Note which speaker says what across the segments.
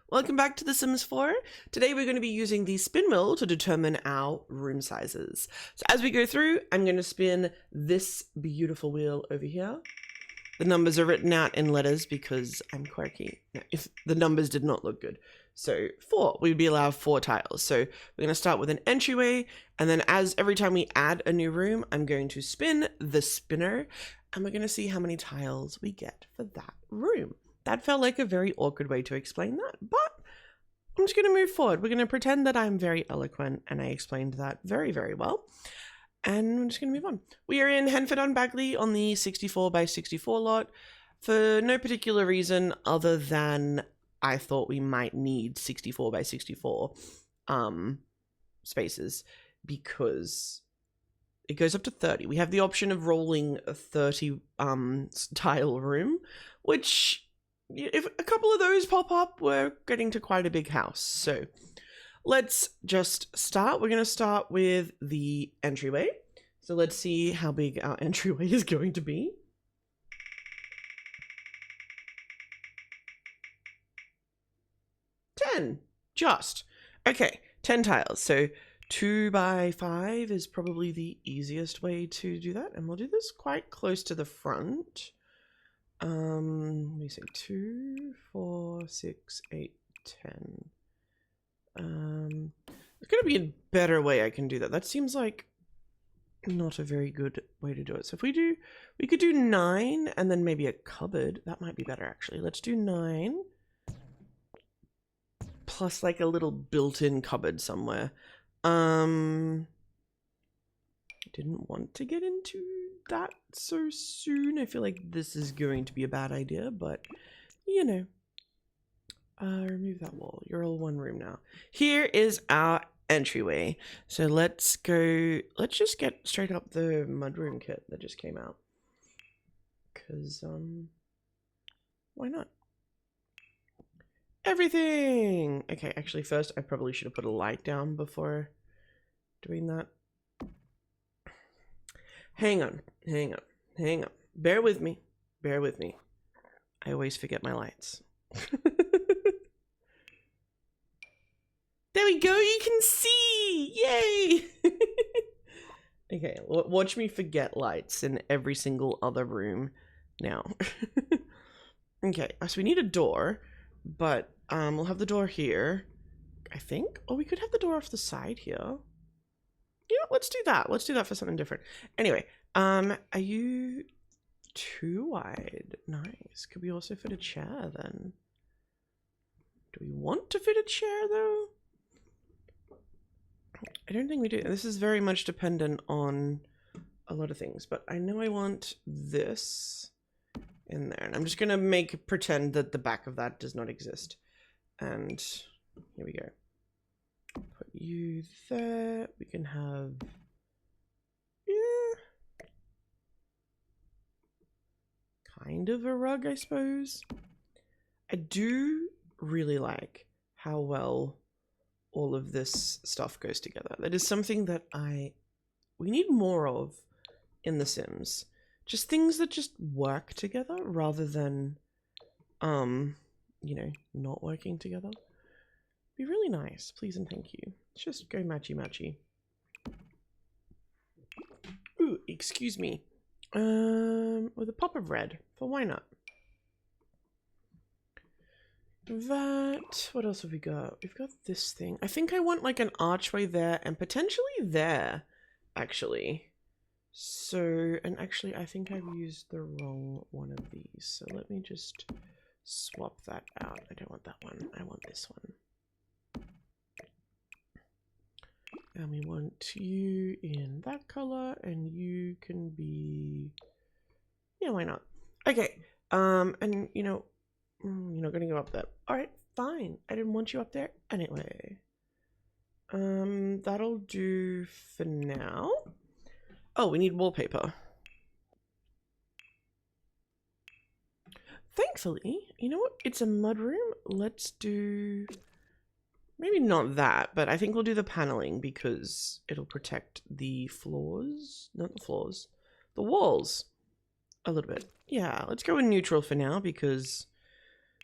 Speaker 1: Welcome back to The Sims 4. Today we're going to be using the spin wheel to determine our room sizes. So as we go through, I'm going to spin this beautiful wheel over here. The numbers are written out in letters because I'm quirky. No, if the numbers did not look good. So 4, we'd be allowed 4 tiles. So we're going to start with an entryway, and then every time we add a new room, I'm going to spin the spinner, and we're going to see how many tiles we get for that room. That felt like a very awkward way to explain that, but I'm just going to move forward. We're going to pretend that I'm very eloquent and I explained that very, very well. And I'm just going to move on. We are in Henford-on-Bagley on the 64 by 64 lot for no particular reason other than I thought we might need 64 by 64 spaces because it goes up to 30. We have the option of rolling a 30 tile room, which if a couple of those pop up, we're getting to quite a big house. So let's just start. We're going to start with the entryway. So let's see how big our entryway is going to be. Just. Okay, 10 tiles. So 2 by 5 is probably the easiest way to do that. And we'll do this quite close to the front. Let me say 2, 4, 6, 8, 10. There's gonna be a better way I can do that. That seems like not a very good way to do it. So if we could do 9 and then maybe a cupboard. That might be better actually. Let's do 9 plus like a little built-in cupboard somewhere. Didn't want to get into that so soon. I feel like this is going to be a bad idea, but you know. Remove that wall. You're all one room now. Here is our entryway. So let's just get straight up the mudroom kit that just came out. Cause why not? Everything! Okay, actually first I probably should have put a light down before doing that. Hang on. Bear with me. I always forget my lights. There we go, you can see! Yay! Okay, watch me forget lights in every single other room now. Okay, so we need a door, but we'll have the door here, I think. Or we could have the door off the side here. Yeah, let's do that. Let's do that for something different. Anyway, are you too wide? Nice. Could we also fit a chair then? Do we want to fit a chair though? I don't think we do. This is very much dependent on a lot of things, but I know I want this in there. And I'm just going to pretend that the back of that does not exist. And here we go. Put you there. We can have, yeah, kind of a rug, I suppose. I do really like how well all of this stuff goes together. That is something that we need more of in The Sims. Just things that just work together rather than, you know, not working together. Be really nice, please and thank you. Let's just go matchy. Ooh, excuse me. With a pop of red, for why not? That, what else have we got? We've got this thing. I think I want like an archway there and potentially there, actually. So, and actually I think I've used the wrong one of these. So let me just swap that out. I don't want that one. I want this one. And we want you in that color and you can be, yeah, why not? Okay, and you know, you're not gonna go up there. Alright, fine. I didn't want you up there anyway. That'll do for now. Oh, we need wallpaper. Thankfully, you know what? It's a mudroom. Let's do, maybe not that, but I think we'll do the paneling because it'll protect the floors. Not the floors. The walls. A little bit. Yeah, let's go in neutral for now because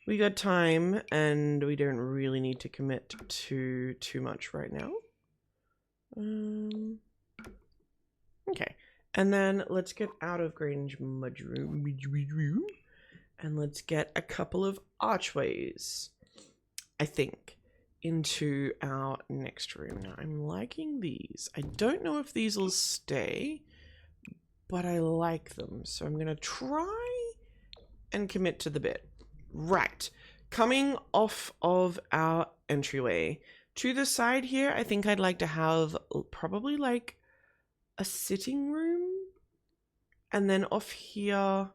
Speaker 1: We got time, and we don't really need to commit to too much right now. Okay, and then let's get out of Grange Mudroom, and let's get a couple of archways, I think, into our next room. Now, I'm liking these. I don't know if these will stay, but I like them, so I'm gonna try and commit to the bit. Right, coming off of our entryway to the side here, I think I'd like to have probably like a sitting room, and then off here,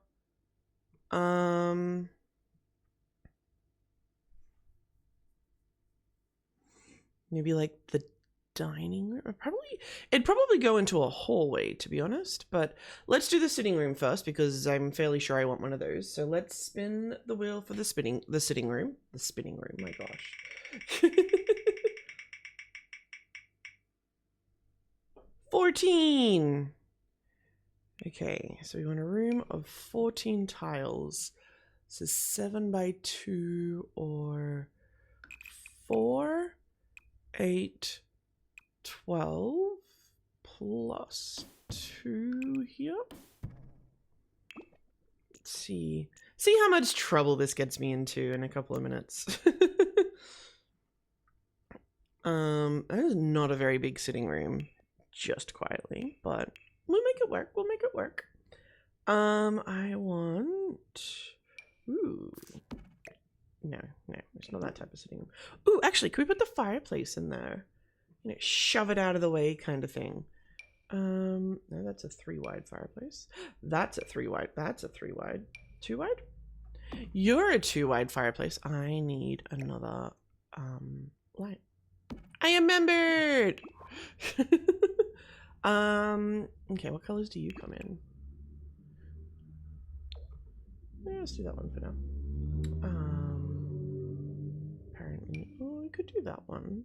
Speaker 1: maybe like the dining room. It'd probably go into a hallway, to be honest, but let's do the sitting room first because I'm fairly sure I want one of those. So let's spin the wheel for the sitting room, my gosh. 14. Okay, so we want a room of 14 tiles. So 7 by 2 or 4, 8, 12 plus 2 here. Let's see how much trouble this gets me into in a couple of minutes. That is not a very big sitting room, just quietly, but we'll make it work. I want, ooh, no, it's not that type of sitting room. Ooh, actually, could we put the fireplace in there? You know, shove it out of the way kind of thing. No, that's a 3-wide fireplace. That's a 3-wide. That's a 3-wide. 2-wide? You're a 2-wide fireplace. I need another light. I remembered. Okay, what colors do you come in? Yeah, let's do that one for now. Apparently, oh, we could do that one.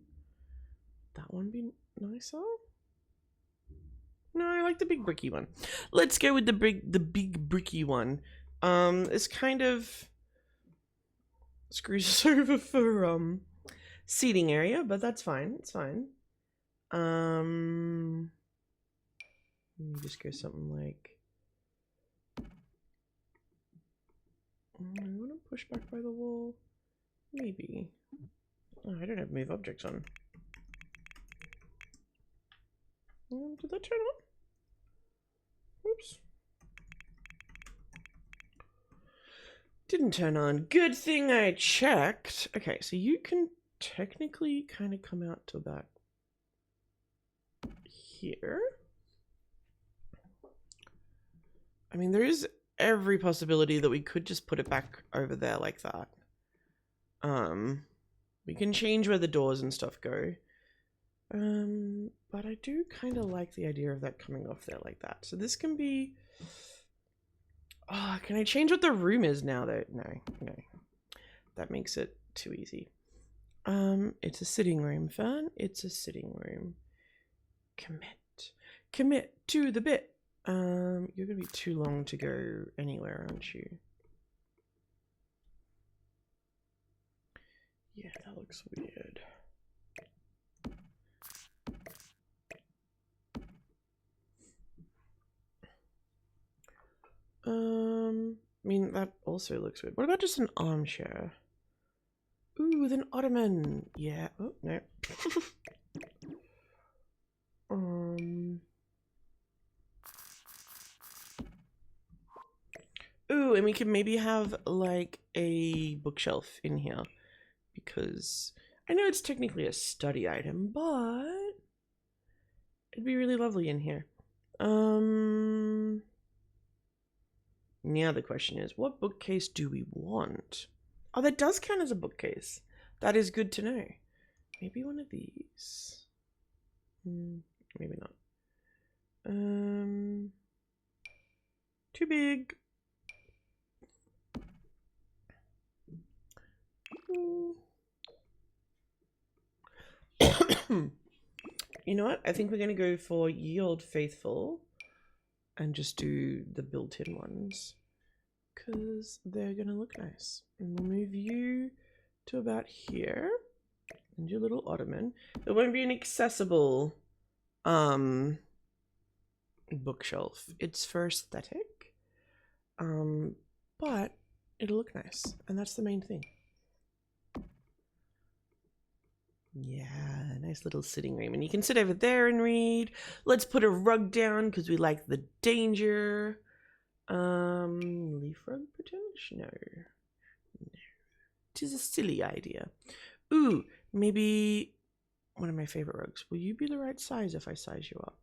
Speaker 1: That one be nicer? No, I like the big bricky one. Let's go with the big bricky one. It's kind of screws us over for seating area, but that's fine. It's fine. Let me just go something like, I want to push back by the wall. Maybe. Oh, I don't have move objects on. Did that turn on? Oops. Didn't turn on. Good thing I checked. Okay, so you can technically kind of come out to about here. I mean, there is every possibility that we could just put it back over there like that. We can change where the doors and stuff go. But I do kind of like the idea of that coming off there like that. So this can be... Oh, can I change what the room is now though? No. That makes it too easy. It's a sitting room, Fern. It's a sitting room. Commit to the bit. You're gonna be too long to go anywhere, aren't you? Yeah, that looks weird. I mean, that also looks weird. What about just an armchair? Ooh, with an ottoman. Yeah. Oh, no. Ooh, and we can maybe have like a bookshelf in here because I know it's technically a study item, but it'd be really lovely in here. Now the question is, what bookcase do we want? Oh, that does count as a bookcase. That is good to know. Maybe one of these. Maybe not. Too big. You know what? I think we're going to go for Ye Old Faithful and just do the built-in ones because they're gonna look nice. And we'll move you to about here, and your little ottoman. There won't be an accessible bookshelf. It's for aesthetic, but it'll look nice, and that's the main thing. Yeah, nice little sitting room, and you can sit over there and read. Let's put a rug down because we like the danger. Leaf rug potential? No. It is a silly idea. Ooh, maybe one of my favorite rugs. Will you be the right size if I size you up?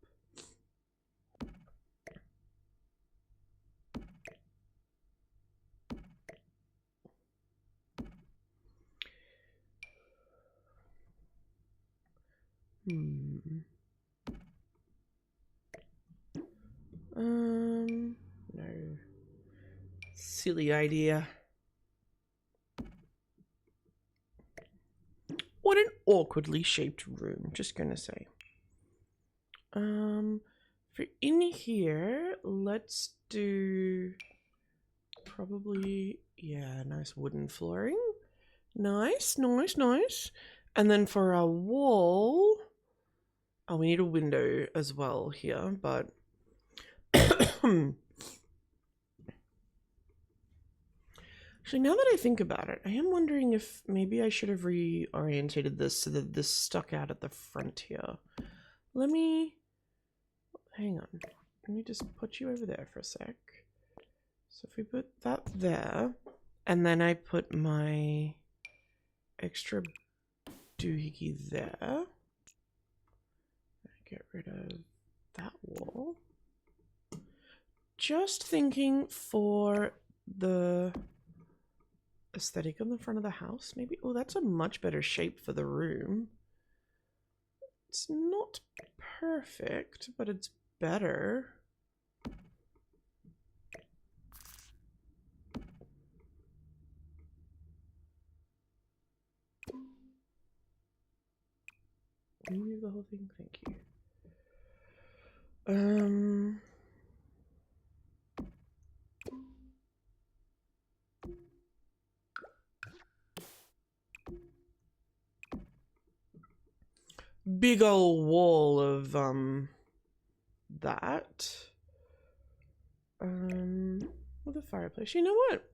Speaker 1: No. Silly idea. What an awkwardly shaped room, just gonna say. For in here, let's do probably, yeah, nice wooden flooring. Nice, nice, nice. And then for our wall, oh, we need a window as well here, but actually, now that I think about it, I am wondering if maybe I should have reorientated this so that this stuck out at the front here. Let me, hang on. Let me just put you over there for a sec. So if we put that there, and then I put my extra doohickey there. Get rid of that wall. Just thinking for the aesthetic on the front of the house, maybe. Oh, that's a much better shape for the room. It's not perfect, but it's better. Can you move the whole thing? Thank you. Big old wall of that. With a fireplace. You know what?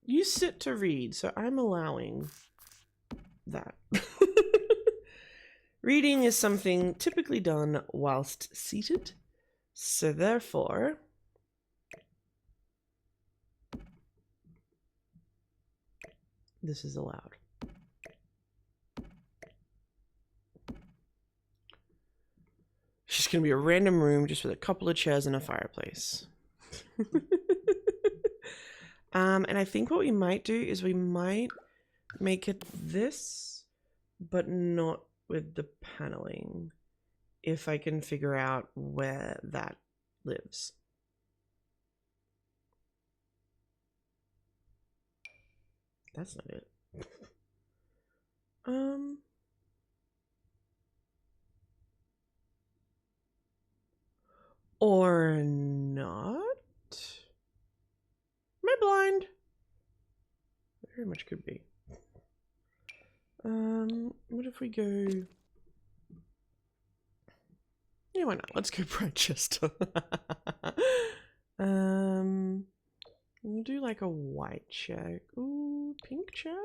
Speaker 1: You sit to read, so I'm allowing that. Reading is something typically done whilst seated, so therefore this is allowed. It's just gonna be a random room just with a couple of chairs and a fireplace. And I think what we might do is we might make it this, but not with the paneling, if I can figure out where that lives. That's not it. Or not? Am I blind? Very much could be. What if we go... Yeah, why not? Let's go Bradchester. We'll do like a white chair. Ooh, pink chair?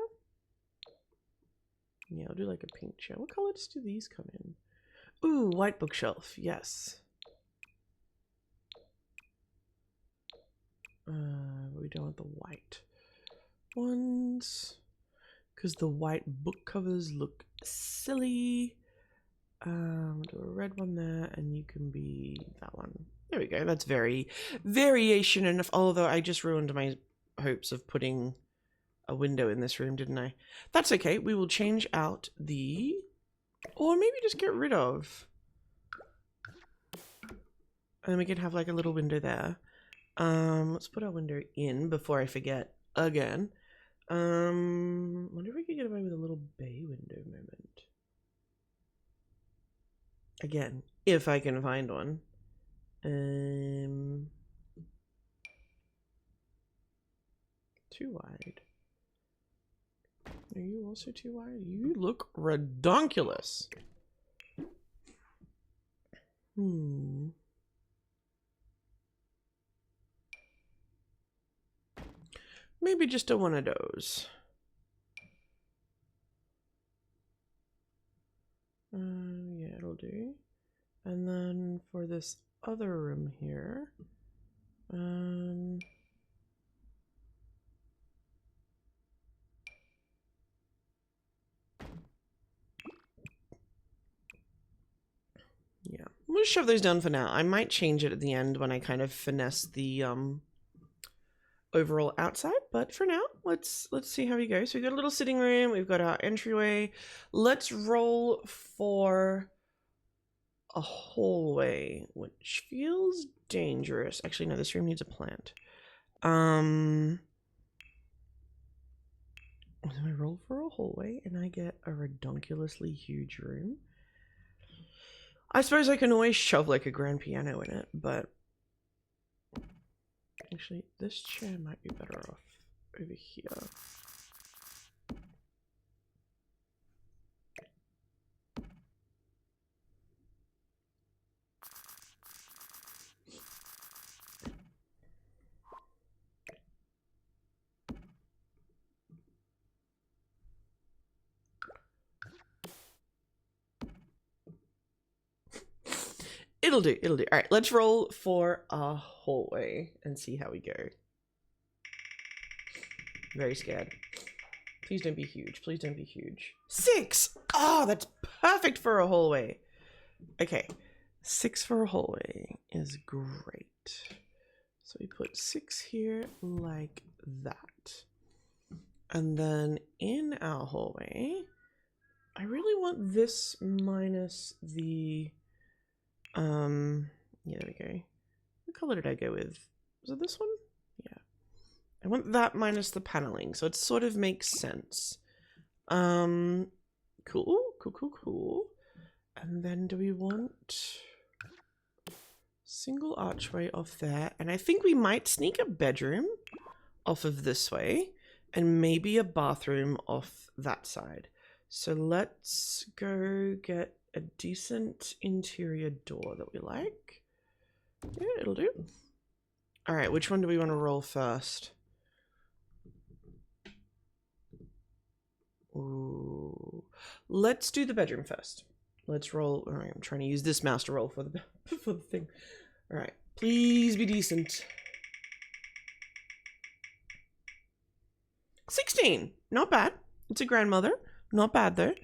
Speaker 1: Yeah, I'll do like a pink chair. What colors do these come in? Ooh, white bookshelf. Yes. We don't want the white ones because the white book covers look silly. We'll do a red one there, and you can be that one. There we go. That's very variation enough. Although I just ruined my hopes of putting a window in this room, didn't I? That's okay. We will change out the, or maybe just get rid of, and we can have like a little window there. Let's put our window in before I forget again. Wonder if we could get away with a little bay window moment. Again, if I can find one. Are you also too wide? You look redonkulous. Maybe just a one of those. Yeah, it'll do. And then for this other room here, yeah, we'll shove those down for now. I might change it at the end when I kind of finesse the overall outside, but for now, let's see how we go. So we've got a little sitting room, we've got our entryway. Let's roll for a hallway, which feels dangerous. Actually, no, this room needs a plant. I roll for a hallway and I get a redonkulously huge room. I suppose I can always shove like a grand piano in it, but actually this chair might be better off over here. It'll do, it'll do. All right, let's roll for a hallway and see how we go. Very scared. Please don't be huge. Please don't be huge. 6! Oh, that's perfect for a hallway. Okay, 6 for a hallway is great. So we put 6 here like that. And then in our hallway, I really want this minus the, yeah, there we go. What color did I go with? Was it this one? Yeah. I want that minus the paneling, so it sort of makes sense. Cool, cool, cool, cool. And then do we want single archway off there? And I think we might sneak a bedroom off of this way and maybe a bathroom off that side. So let's go get a decent interior door that we like. Yeah, it'll do. All right, which one do we want to roll first? Ooh, let's do the bedroom first. Let's roll. All right, I'm trying to use this mouse to roll for the for the thing. All right, please be decent. 16, not bad. It's a grandmother, not bad though.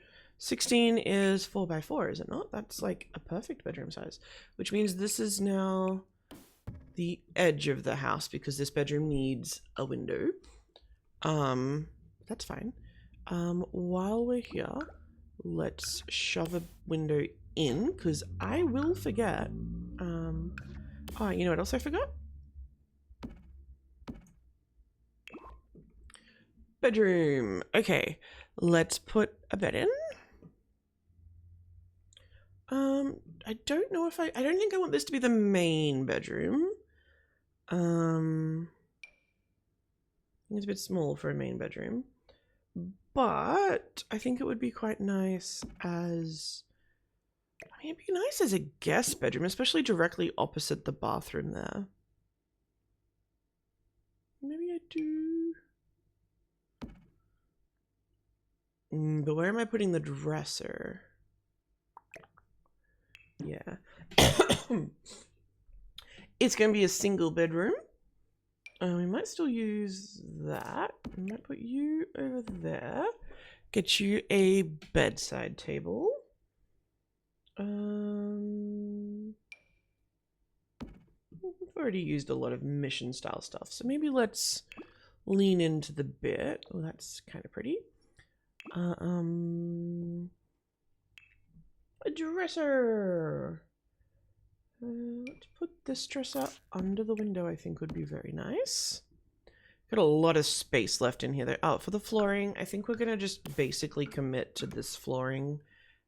Speaker 1: 16 is 4 by 4, is it not? That's like a perfect bedroom size, which means this is now the edge of the house because this bedroom needs a window. That's fine. While we're here, let's shove a window in because I will forget. Oh, you know what else I forgot? Bedroom. Okay, let's put a bed in. I don't know if I don't think I want this to be the main bedroom. It's a bit small for a main bedroom, but I think it would be quite nice as, I mean, it'd be nice as a guest bedroom, especially directly opposite the bathroom there. Maybe I do. But where am I putting the dresser? Yeah. It's going to be a single bedroom. We might still use that. We might put you over there. Get you a bedside table. We've already used a lot of mission style stuff, so maybe let's lean into the bit. Oh, that's kind of pretty. A dresser. Let's put this dresser under the window. I think would be very nice. Got a lot of space left in here. There. Oh, for the flooring, I think we're gonna just basically commit to this flooring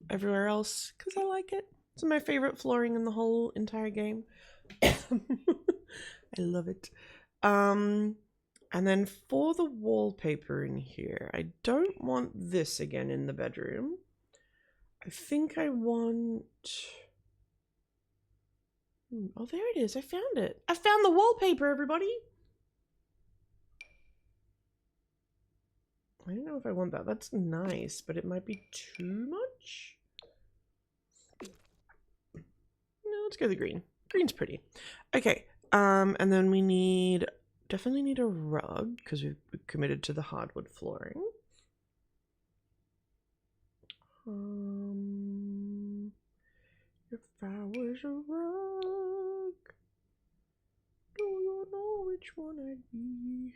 Speaker 1: everywhere else because I like it. It's my favorite flooring in the whole entire game. I love it. And then for the wallpaper in here, I don't want this again in the bedroom. I think I want... Oh, there it is. I found it. I found the wallpaper, everybody. I don't know if I want that. That's nice, but it might be too much. No, let's go the green. Green's pretty. Okay. And then we definitely need a rug because we've committed to the hardwood flooring. If I was a rug, do you know which one I'd be?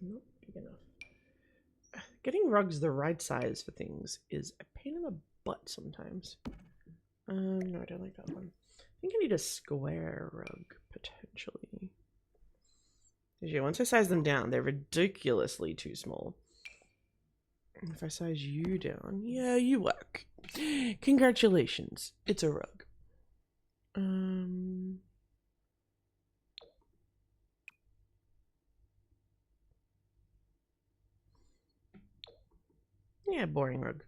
Speaker 1: Not big enough. Getting rugs the right size for things is a pain in the butt sometimes. No, I don't like that one. I think I need a square rug, potentially. Yeah, once I size them down, they're ridiculously too small. If I size you down, yeah, you work. Congratulations, it's a rug. Yeah, boring rug.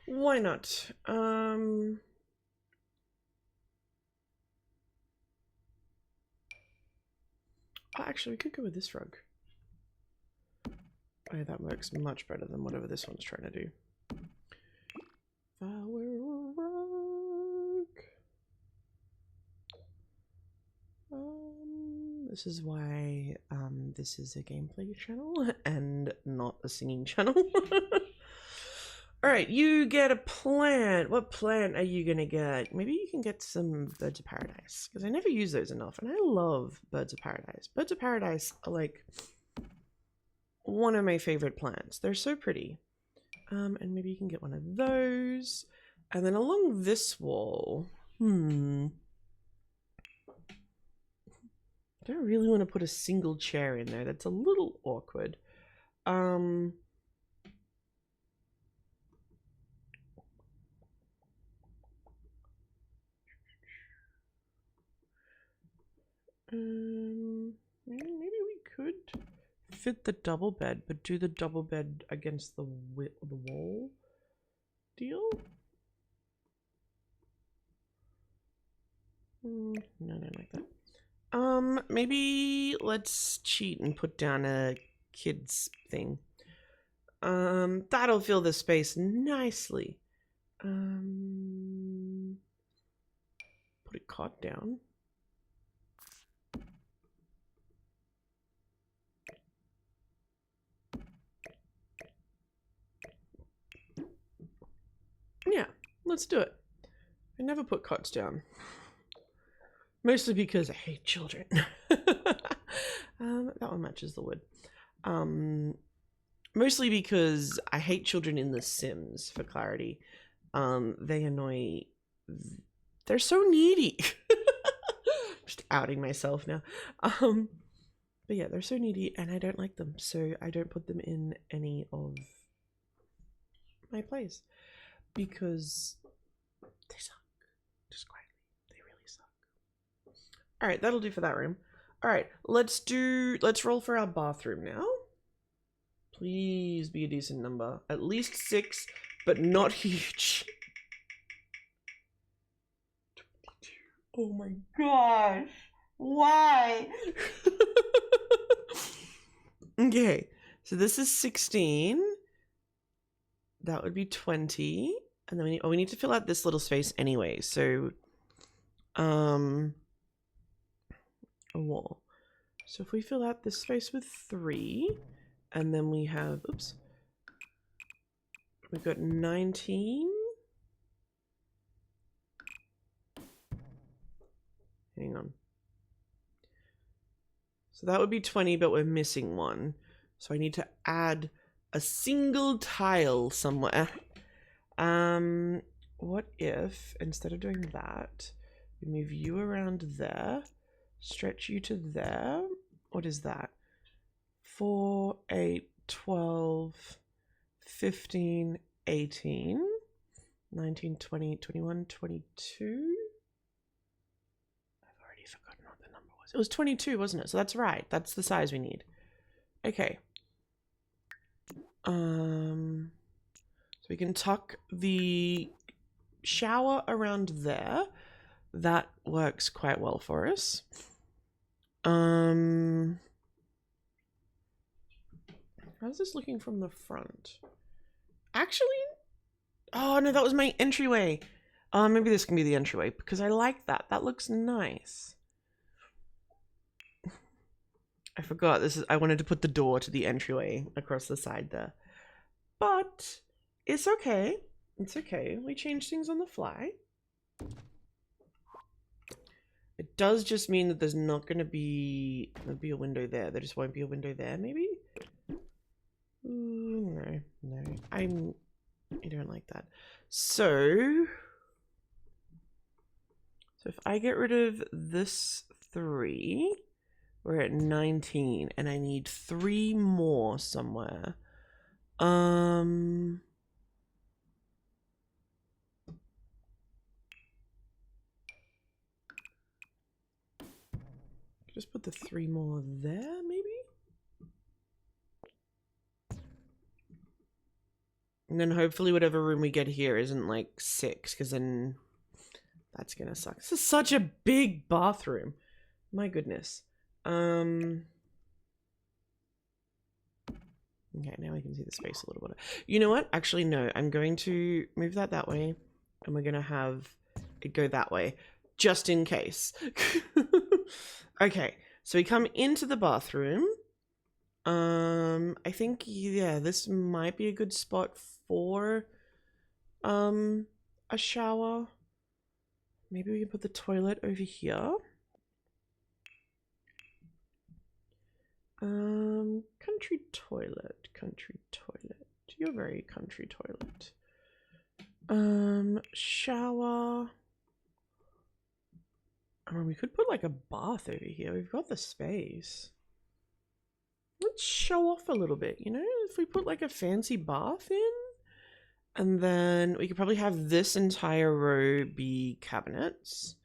Speaker 1: Why not? Actually, we could go with this rug. Oh, that works much better than whatever this one's trying to do. If I were a rug. This is why this is a gameplay channel and not a singing channel. Alright, you get a plant. What plant are you gonna get? Maybe you can get some birds of paradise, because I never use those enough, and I love birds of paradise. Birds of paradise are like one of my favorite plants. They're so pretty. And maybe you can get one of those. And then along this wall, I don't really want to put a single chair in there. That's a little awkward. Maybe we could fit the double bed, but do the double bed against the wall deal? No, I don't like that. Maybe let's cheat and put down a kids thing. That'll fill the space nicely. Put a cot down. Yeah, let's do it. I never put cots down. Mostly because I hate children. That one matches the wood. Mostly because I hate children in The Sims, for clarity. They annoy... They're so needy. Just outing myself now. But yeah, they're so needy and I don't like them. So I don't put them in any of my plays. Because they suck. Just quietly. They really suck. Alright, that'll do for that room. Alright, let's roll for our bathroom now. Please be a decent number. At least 6, but not huge. Oh my gosh. Why? Okay, so this is 16. That would be 20. And then we need to fill out this little space anyway. So, a wall. So if we fill out this space with 3, and then we have, oops, we've got 19. Hang on. So that would be 20, but we're missing 1. So I need to add a single tile somewhere. What if, instead of doing that, we move you around there, stretch you to there. What is that? 4, 8, 12, 15, 18, 19, 20, 21, 22. I've already forgotten what the number was. It was 22, wasn't it? So that's right. That's the size we need. Okay. So we can tuck the shower around there. That works quite well for us. How's this looking from the front? Actually, oh no, that was my entryway. Maybe this can be the entryway because I like that. That looks nice. I forgot this is, I wanted to put the door to the entryway across the side there. But it's okay. It's okay. We change things on the fly. It does just mean that there's not going to be, there'll be a window there. There just won't be a window there, maybe? No, no. I don't like that. So if I get rid of this 3, we're at 19, and I need 3 more somewhere. Just put the 3 more there, maybe? And then hopefully whatever room we get here isn't like 6, because then that's gonna suck. This is such a big bathroom. My goodness. Okay, now we can see the space a little better. You know what? Actually, no. I'm going to move that way, and we're gonna have it go that way, just in case. Okay, so we come into the bathroom. I think, yeah, this might be a good spot for a shower. Maybe we can put the toilet over here. Country toilet. You're very country toilet. Shower. We could put like a bath over here. We've got the space. Let's show off a little bit, you know? If we put like a fancy bath in, and then we could probably have this entire row be cabinets.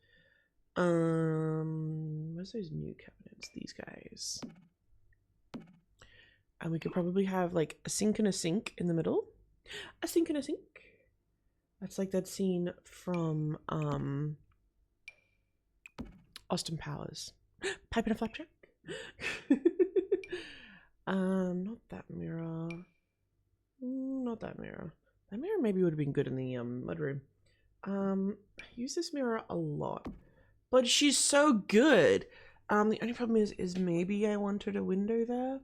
Speaker 1: Where's those new cabinets? These guys. And we could probably have like a sink and a sink in the middle. A sink and a sink. That's like that scene from Austin Powers. Pipe and a flapjack. Not that mirror. Not that mirror. That mirror maybe would have been good in the mudroom. I use this mirror a lot, but she's so good. The only problem is maybe I wanted a window there.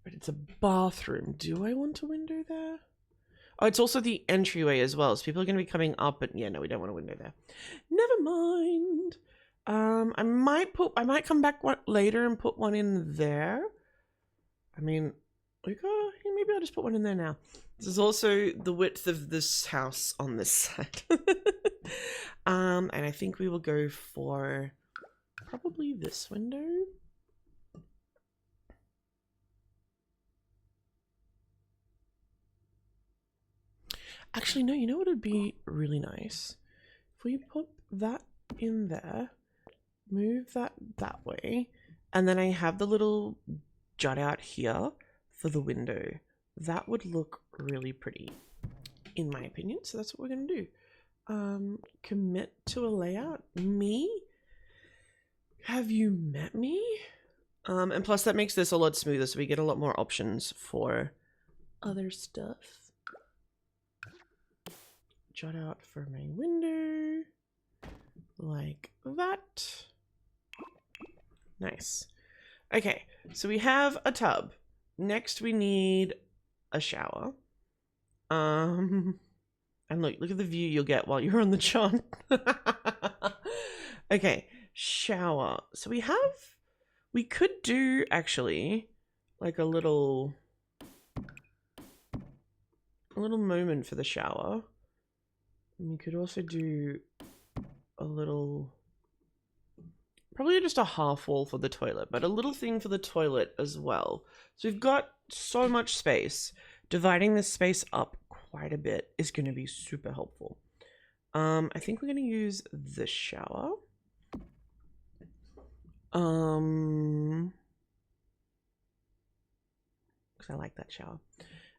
Speaker 1: But it's a bathroom. Do I want a window there? Oh, it's also the entryway as well. So people are going to be coming up, but yeah, no, we don't want a window there. Never mind. I might come back later and put one in there. I mean, maybe I'll just put one in there now. This is also the width of this house on this side. And I think we will go for probably this window. Actually, no, you know what would be really nice? If we put that in there, move that way, and then I have the little jut out here for the window. That would look really pretty, in my opinion. So that's what we're going to do. Commit to a layout. Me? Have you met me? And plus that makes this a lot smoother, so we get a lot more options for other stuff. Jut out for my window, like that. Nice. Okay, so we have a tub. Next we need a shower. And look at the view you'll get while you're on the chart. Okay, shower. So we could do actually like a little moment for the shower. And we could also do a little probably just a half wall for the toilet, but a little thing for the toilet as well. So we've got so much space. Dividing this space up quite a bit is going to be super helpful. I think we're going to use this shower. Because I like that shower.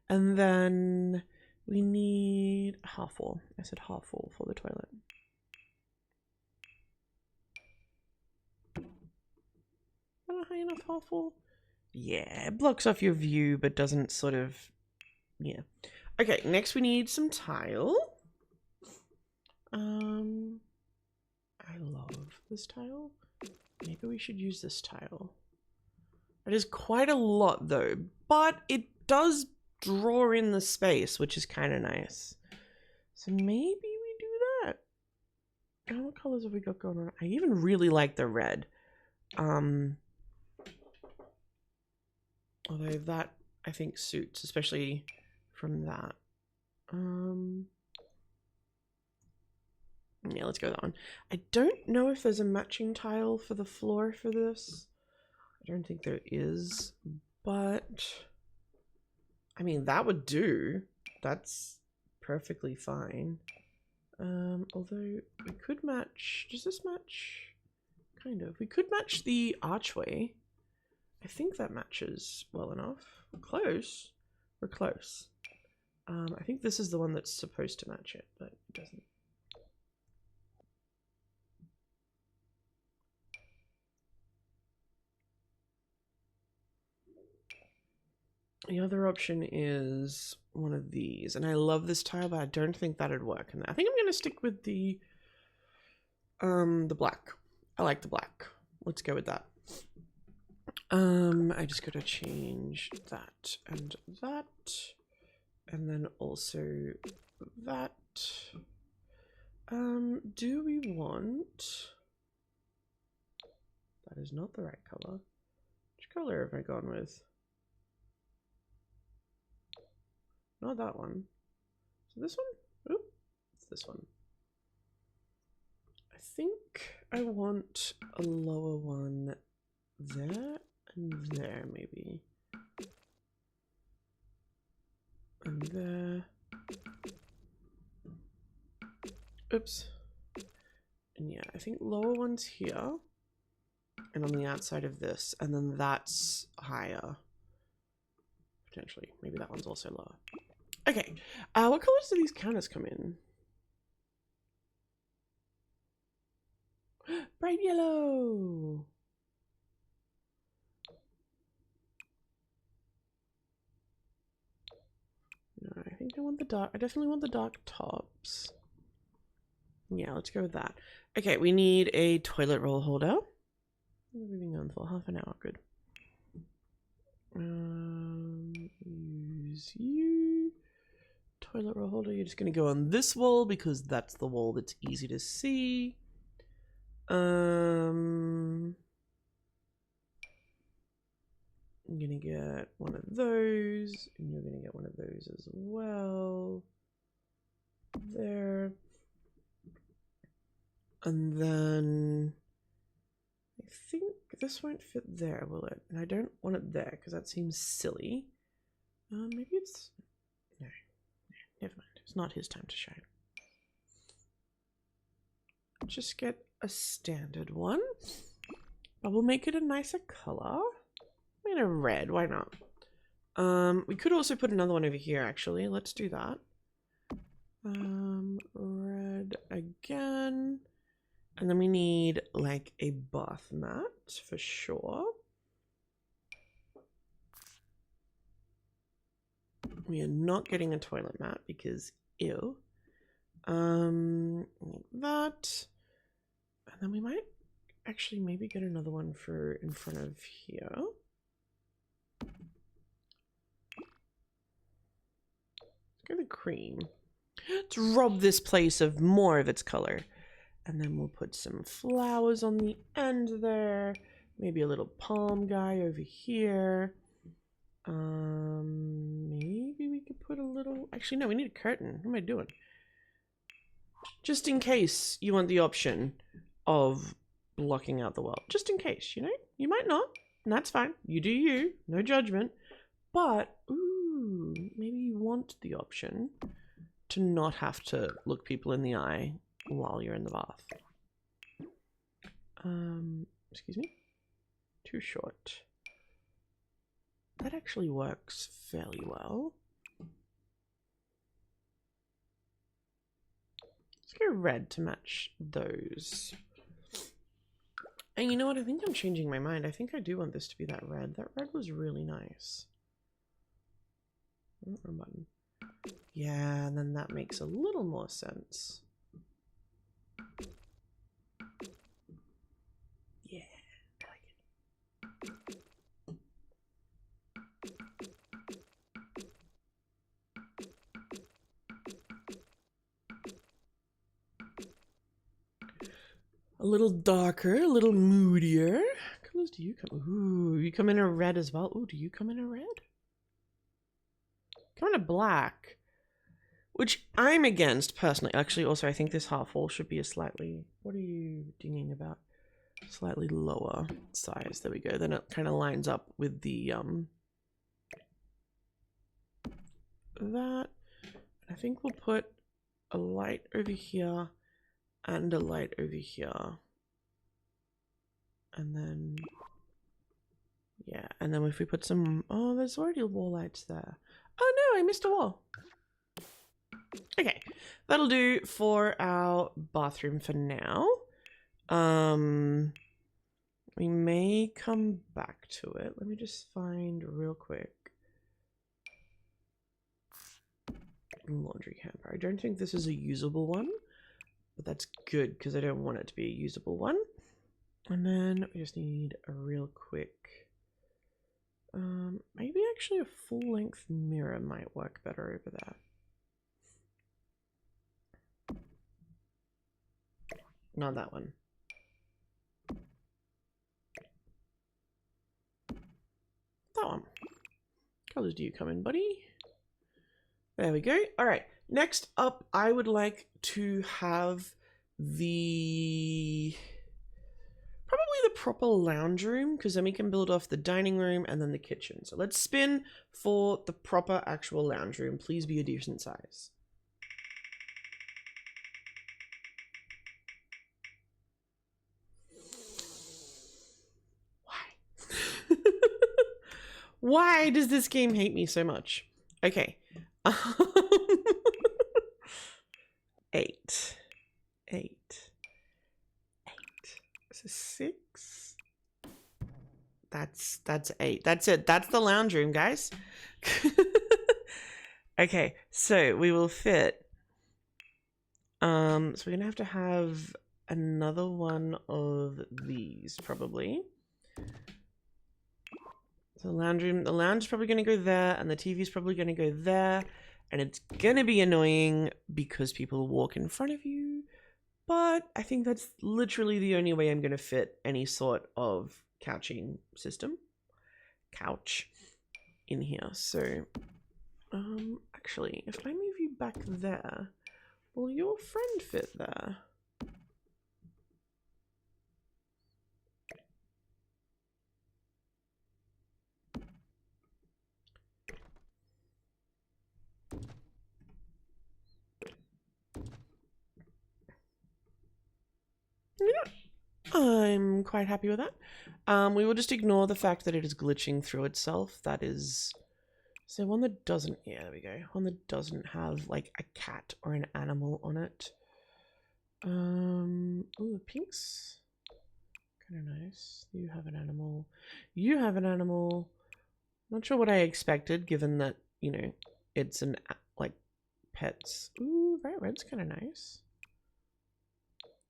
Speaker 1: And then we need half wall. I said half wall for the toilet. Not high enough half wall? Yeah, it blocks off your view, but doesn't sort of, yeah. Okay, next we need some tile. I love this tile. Maybe we should use this tile. It is quite a lot though, but it does draw in the space, which is kind of nice. So maybe we do that. Oh, what colors have we got going on? I even really like the red. Although that I think suits, especially from that. Yeah, let's go that one. I don't know if there's a matching tile for the floor for this. I don't think there is, but I mean, that would do. That's perfectly fine. Although we could match, does this match? Kind of. We could match the archway. I think that matches well enough. We're close. We're close. I think this is the one that's supposed to match it, but it doesn't. The other option is one of these, and I love this tile, but I don't think that'd work. And I think I'm gonna stick with the black. I like the black. Let's go with that. I just gotta change that, and then also that. Do we want? That is not the right color. Which color have I gone with? Not that one. So this one? Oop, it's this one. I think I want a lower one there and there, maybe. And there. Oops. And yeah, I think lower one's here. And on the outside of this. And then that's higher. Potentially. Maybe that one's also lower. Okay. What colors do these counters come in? Bright yellow. No, I think I want the dark. I definitely want the dark tops. Yeah, let's go with that. Okay, we need a toilet roll holder. Moving on for half an hour. Good. Use you. Toilet roll holder. You're just going to go on this wall because that's the wall that's easy to see. I'm gonna get one of those, and you're gonna get one of those as well. There. And then I think this won't fit there, will it? And I don't want it there because that seems silly. Maybe it's... No, never mind. It's not his time to shine. Just get a standard one. But we'll make it a nicer color. I mean, a red, why not? We could also put another one over here, actually. Let's do that. Red again. And then we need like a bath mat for sure. We are not getting a toilet mat because ew. Like that. And then we might actually maybe get another one for in front of here. Let's go the cream. Let's rob this place of more of its color. And then we'll put some flowers on the end there. Maybe a little palm guy over here. Maybe we could put a little... Actually, no, we need a curtain. What am I doing? Just in case you want the option of blocking out the world, just in case, you know? You might not, and that's fine. You do you, no judgment. But, ooh, maybe you want the option to not have to look people in the eye while you're in the bath. Excuse me? Too short. That actually works fairly well. Let's go red to match those. And you know what? I think I'm changing my mind. I think I do want this to be that red. That red was really nice. Oh, wrong button. Yeah, and then that makes a little more sense. Yeah, I like it. A little darker, a little moodier. What colors do you come? Ooh, you come in a red as well. Ooh, do you come in a red? Come in a black. Which I'm against personally. Actually, also, I think this half wall should be a slightly... What are you dinging about? Slightly lower size. There we go. Then it kind of lines up with the... that. I think we'll put a light over here and a light over here. And then... yeah, and then if we put some... oh, there's already wall lights there. Oh no, I missed a wall. Okay, that'll do for our bathroom for now. We may come back to it. Let me just find real quick. Laundry hamper. I don't think this is a usable one, but that's good because I don't want it to be a usable one. And then we just need a real quick... maybe actually a full-length mirror might work better over that. Not that one. That one. Colors do you come in, buddy? There we go. All right. Next up, I would like to have the... probably the proper lounge room, because then we can build off the dining room and then the kitchen. So let's spin for the proper actual lounge room. Please be a decent size. Why does this game hate me so much? Okay. 8. So 6. That's 8. That's it. That's the lounge room, guys. Okay, so we will fit. So we're gonna have another one of these probably. So the lounge is probably going to go there, and the TV is probably going to go there, and it's going to be annoying because people walk in front of you, but I think that's literally the only way I'm going to fit any sort of couching system. Couch in here. So, actually, if I move you back there, will your friend fit there? I'm quite happy with that. We will just ignore the fact that it is glitching through itself. That is... so one that doesn't... yeah, there we go. One that doesn't have, like, a cat or an animal on it. Ooh, the pinks. Kind of nice. You have an animal. You have an animal. Not sure what I expected, given that, you know, it's an, like, pets. Ooh, bright red's kind of nice.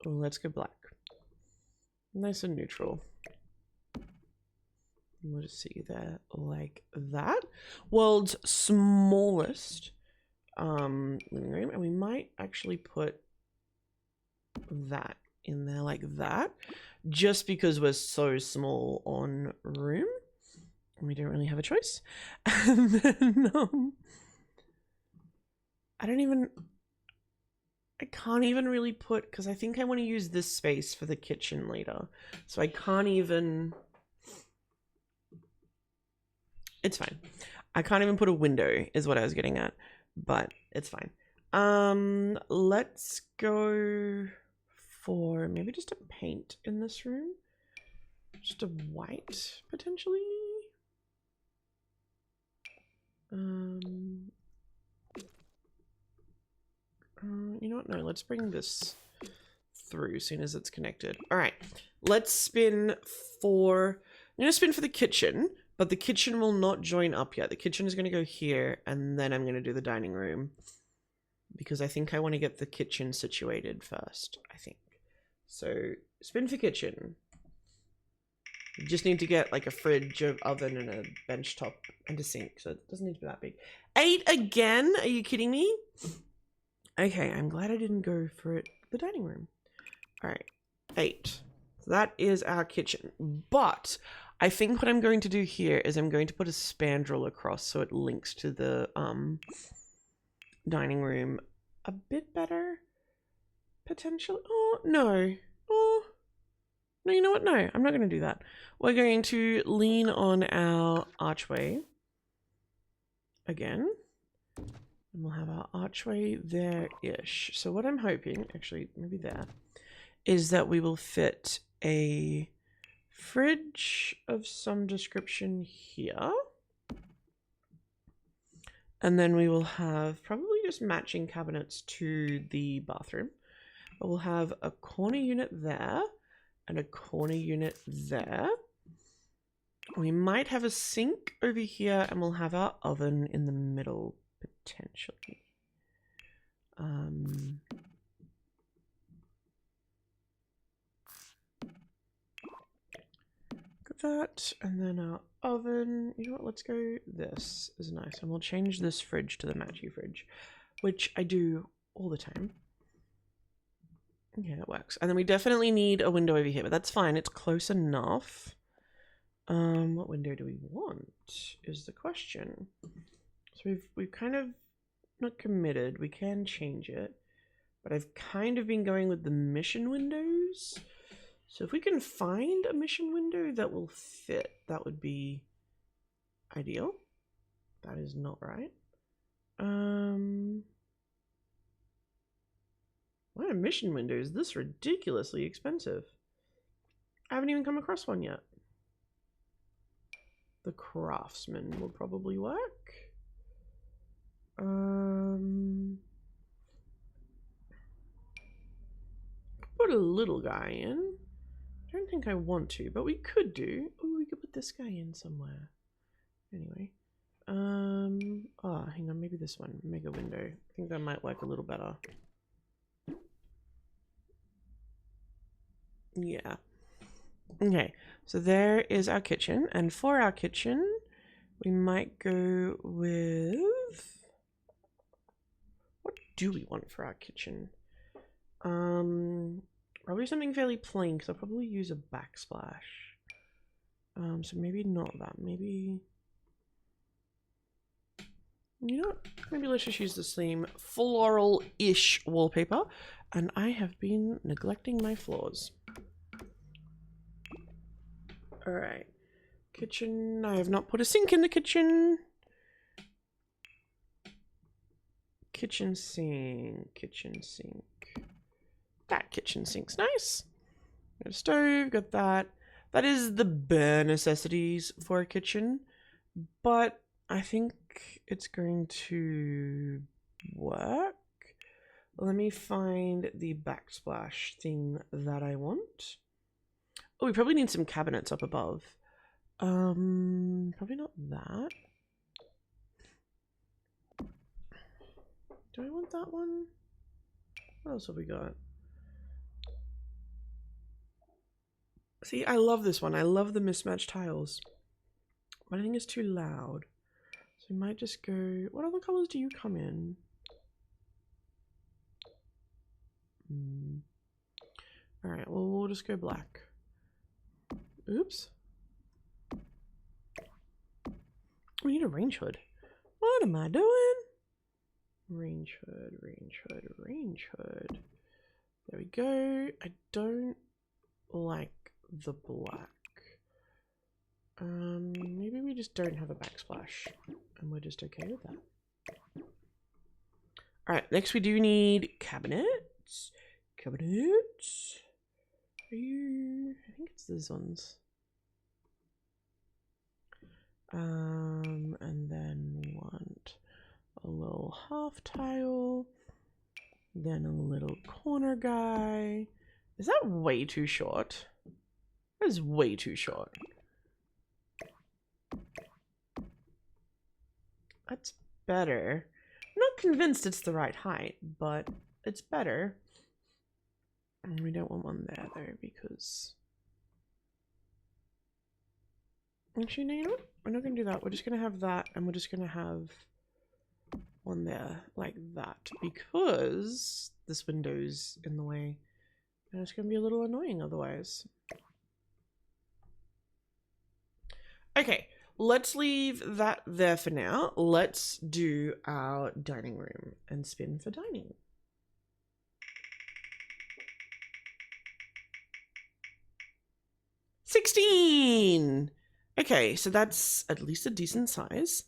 Speaker 1: Ooh, let's go black. Nice and neutral. We'll just see there like that. World's smallest living room, and we might actually put that in there like that, just because we're so small on room and we don't really have a choice. And then I can't even really put, because I think I want to use this space for the kitchen later. So I can't even, it's fine. I can't even put a window is what I was getting at, but it's fine. Let's go for maybe just a paint in this room. Just a white, potentially. You know what? No, let's bring this through as soon as it's connected. All right, let's spin for, I'm gonna spin for the kitchen, but the kitchen will not join up yet. The kitchen is gonna go here, and then I'm gonna do the dining room because I think I want to get the kitchen situated first, I think. So spin for kitchen. You just need to get like a fridge, an oven, and a bench top, and a sink, so it doesn't need to be that big. 8 again? Are you kidding me? Okay, I'm glad I didn't go for it. The dining room. All right, 8. So that is our kitchen. But I think what I'm going to do here is I'm going to put a spandrel across so it links to the dining room a bit better, potentially. Oh, no. Oh, no, you know what? No, I'm not going to do that. We're going to lean on our archway again. And we'll have our archway there-ish. So what I'm hoping, actually, maybe there, is that we will fit a fridge of some description here. And then we will have probably just matching cabinets to the bathroom. But we'll have a corner unit there and a corner unit there. We might have a sink over here, and we'll have our oven in the middle, potentially. Got that, and then our oven. You know what, let's go, this is nice. And we'll change this fridge to the matchy fridge, which I do all the time. Okay, that works. And then we definitely need a window over here, but that's fine. It's close enough. What window do we want is the question. So we've kind of not committed. We can change it, but I've kind of been going with the mission windows. So if we can find a mission window that will fit, that would be ideal. That is not right. Why are mission windows this ridiculously expensive? I haven't even come across one yet. The craftsman will probably work. Put a little guy in. I don't think I want to, but we could do. Oh, we could put this guy in somewhere. Anyway. Oh, hang on, maybe this one. Mega window. I think that might work a little better. Yeah. Okay, so there is our kitchen, and for our kitchen, we might go with, what do we want for our kitchen? Probably something fairly plain, because I'll probably use a backsplash. So maybe not that, maybe, you know what? Maybe let's just use the same floral-ish wallpaper, and I have been neglecting my floors. All right, kitchen. I have not put a sink in the kitchen. Kitchen sink, kitchen sink. That kitchen sink's nice. Got a stove, got that. That is the bare necessities for a kitchen, but I think it's going to work. Let me find the backsplash thing that I want. Oh, we probably need some cabinets up above. Probably not that. Do I want that one? What else have we got? See, I love this one. I love the mismatched tiles. But I think it's too loud. So we might just go... What other colors do you come in? Alright, well, we'll just go black. Oops. We need a range hood. What am I doing? Range hood, range hood, range hood. There we go. I don't like the black. Maybe we just don't have a backsplash and we're just okay with that. All right, next we do need cabinets. Cabinets. Are you? I think it's these ones. And then we want a little half tile, then a little corner guy. Is that way too short? That is way too short. That's better. I'm not convinced it's the right height, but it's better. And we don't want one there though, because actually, no, you know what? We're not gonna do that. We're just gonna have that, and we're just gonna have one there like that, because this window's in the way and it's gonna be a little annoying otherwise. Okay, let's leave that there for now. Let's do our dining room and spin for dining. $16. Okay, so that's at least a decent size.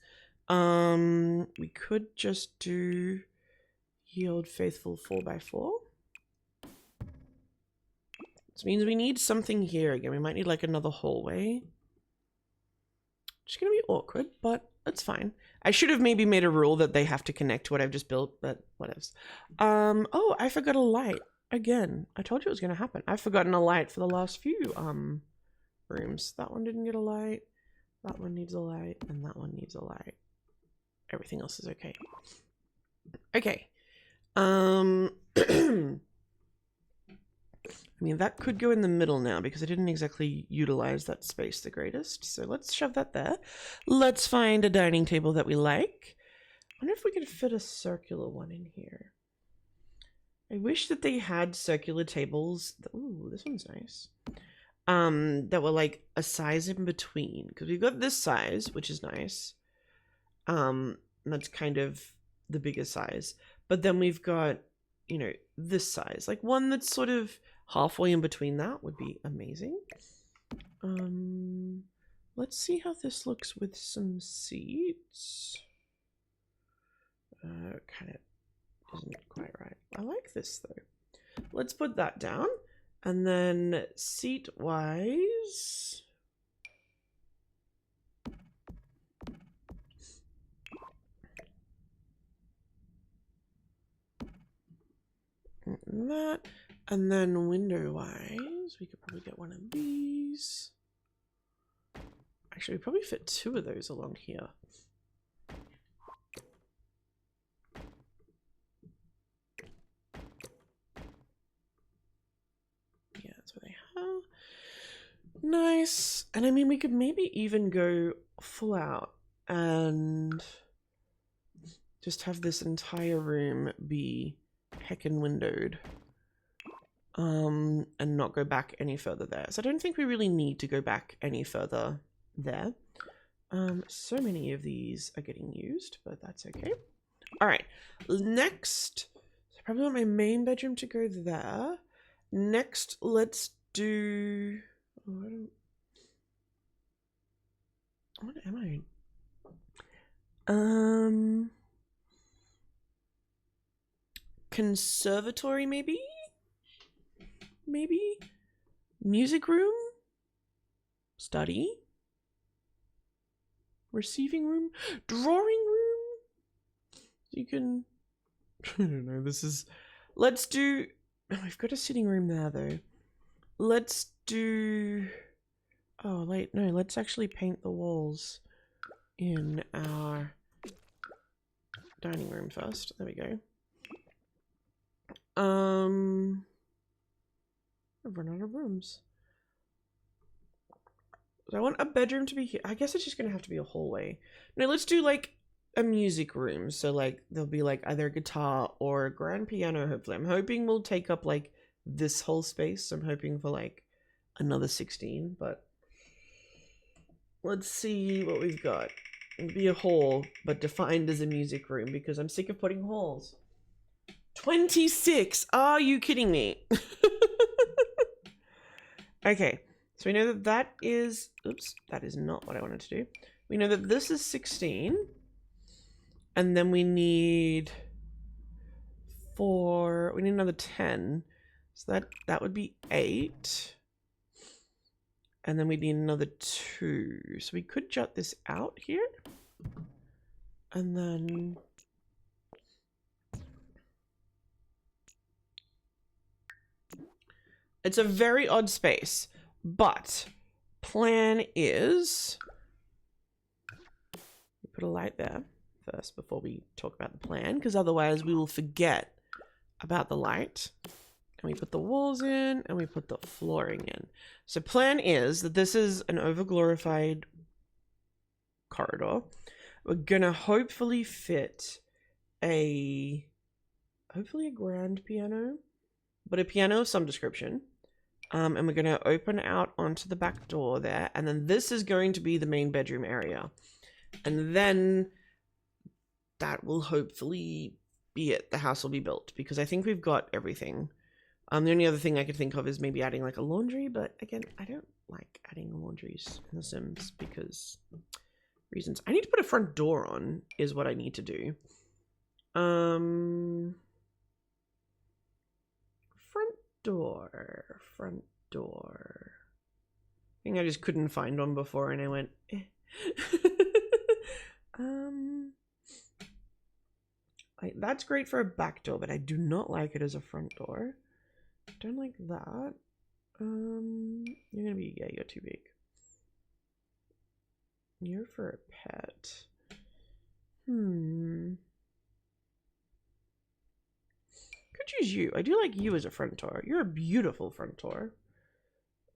Speaker 1: We could just do ye old faithful 4x4. This means we need something here again. We might need like another hallway. It's gonna be awkward, but it's fine. I should have maybe made a rule that they have to connect to what I've just built, but whatevs. Oh, I forgot a light again. I told you it was gonna happen. I've forgotten a light for the last few rooms. That one didn't get a light. That one needs a light, and that one needs a light. Everything else is okay. Okay. I mean, that could go in the middle now because I didn't exactly utilize that space the greatest. So let's shove that there. Let's find a dining table that we like. I wonder if we could fit a circular one in here. I wish that they had circular tables. Ooh, this one's nice. That were like a size in between, because we've got this size, which is nice. That's kind of the bigger size, but then we've got, you know, this size, like one that's sort of halfway in between. That would be amazing. Let's see how this looks with some seats. Kind of isn't quite right. I like this though. Let's put that down. And then seat wise, that, and then window wise, we could probably get one of these. Actually, we probably fit two of those along here. Yeah, that's what they have. Nice. And I mean, we could maybe even go full out and just have this entire room be heckin' windowed. And not go back any further there. So I don't think we really need to go back any further there. So many of these are getting used, but that's okay. All right, next, I probably want my main bedroom to go there. Next, let's do, oh, what am I? Conservatory, maybe? Maybe? Music room? Study? Receiving room? Drawing room? You can, I don't know, this is, let's do, oh, we've got a sitting room there though. Let's do, oh wait, no, let's actually paint the walls in our dining room first. There we go. I've run out of rooms. I want a bedroom to be here. I guess it's just gonna have to be a hallway. No, let's do like a music room. So like there'll be like either a guitar or a grand piano, hopefully. I'm hoping we'll take up like this whole space. I'm hoping for like another 16, but let's see what we've got. be a hall, but defined as a music room because I'm sick of putting halls. 26. Are you kidding me? Okay, so we know that that is, oops, that is not what I wanted to do. We know that this is 16. And then we need we need another 10. So that would be 8. And then we need another 2. So we could jut this out here. And then it's a very odd space, but plan is we put a light there first before we talk about the plan, because otherwise we will forget about the light. And we put the walls in and we put the flooring in. So plan is that this is an over-glorified corridor. We're gonna hopefully fit hopefully a grand piano, but a piano of some description. And we're going to open out onto the back door there. And then this is going to be the main bedroom area. And then that will hopefully be it. The house will be built because I think we've got everything. The only other thing I could think of is maybe adding like a laundry. But again, I don't like adding laundries in The Sims because reasons. I need to put a front door on is what I need to do. Front door. I think I just couldn't find one before and I went, eh. That's great for a back door, but I do not like it as a front door. Don't like that. You're gonna be, yeah, you're too big. You're for a pet. Could choose you. I do like you as a front door. You're a beautiful front door.